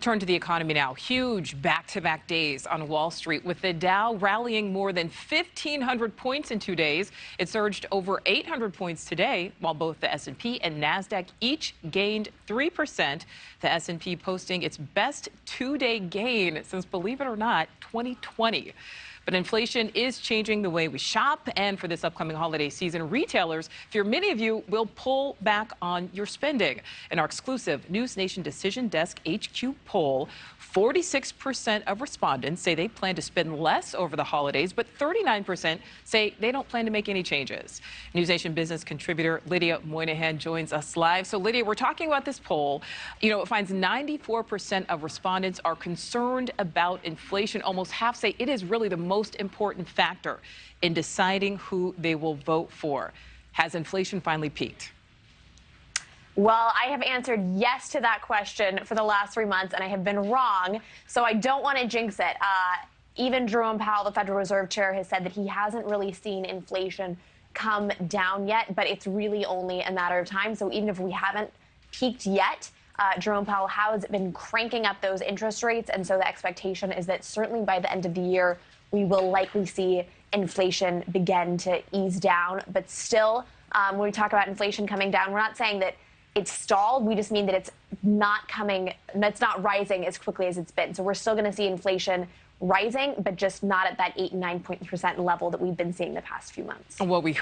Turn to the economy now. Huge back-to-back days on Wall Street, with the Dow rallying more than 1,500 points in 2 days. It surged over 800 points today, while both the S&P and NASDAQ each gained 3%. The S&P posting its best two-day gain since, believe it or not, 2020. But inflation is changing the way we shop, and for this upcoming holiday season, retailers fear many of you will pull back on your spending. In our exclusive NewsNation Decision Desk HQ poll, 46% of respondents say they plan to spend less over the holidays, but 39% say they don't plan to make any changes. NewsNation business contributor Lydia Moynihan joins us live. So, Lydia, we're talking about this poll. It finds 94% of respondents are concerned about inflation. Almost half say it is really the most important factor in deciding who they will vote for. Has inflation finally peaked? Well, I have answered yes to that question for the last 3 months, and I have been wrong, so I don't want to jinx it. Even Jerome Powell, the Federal Reserve Chair, has said that he hasn't really seen inflation come down yet, but it's really only a matter of time. So even if we haven't peaked yet, Jerome Powell has been cranking up those interest rates, and so the expectation is that certainly by the end of the year, we will likely see inflation begin to ease down. But still, when we talk about inflation coming down, we're not saying that it's stalled. We just mean that it's not rising as quickly as it's been. So we're still going to see inflation rising, but just not at that 8 and 9% level that we've been seeing the past few months. Well, we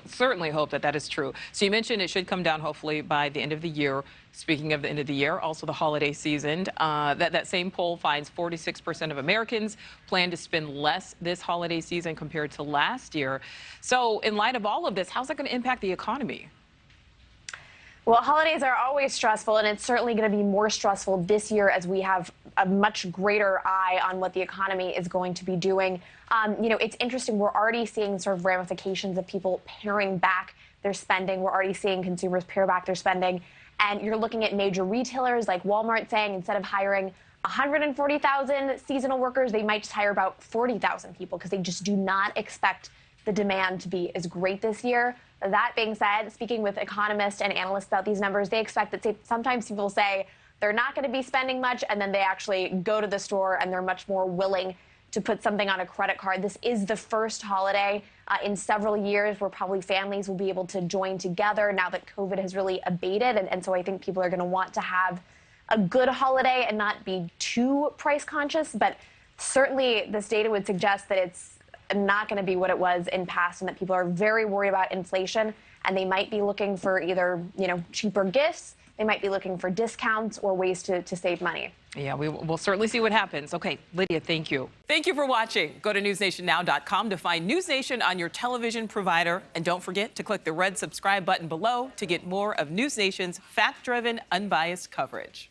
certainly hope that is true. So you mentioned it should come down hopefully by the end of the year. Speaking of the end of the year, also the holiday season, that same poll finds 46% of Americans plan to spend less this holiday season compared to last year. So in light of all of this, how's that going to impact the economy? Well, holidays are always stressful, and it's certainly going to be more stressful this year as we have a much greater eye on what the economy is going to be doing. It's interesting. We're already seeing sort of ramifications of people paring back their spending. We're already seeing consumers pare back their spending. And you're looking at major retailers like Walmart saying instead of hiring 140,000 seasonal workers, they might just hire about 40,000 people because they just do not expect the demand to be as great this year. That being said, speaking with economists and analysts about these numbers, they expect that sometimes people say they're not going to be spending much, and then they actually go to the store and they're much more willing to put something on a credit card. This is the first holiday in several years where probably families will be able to join together now that COVID has really abated. And so I think people are going to want to have a good holiday and not be too price conscious. But certainly this data would suggest that it's not going to be what it was in past, and that people are very worried about inflation, and they might be looking for either, cheaper gifts, they might be looking for discounts or ways to save money. Yeah, we'll certainly see what happens. Okay, Lydia, thank you. Thank you for watching. Go to newsnationnow.com to find NewsNation on your television provider, and don't forget to click the red subscribe button below to get more of NewsNation's fact-driven, unbiased coverage.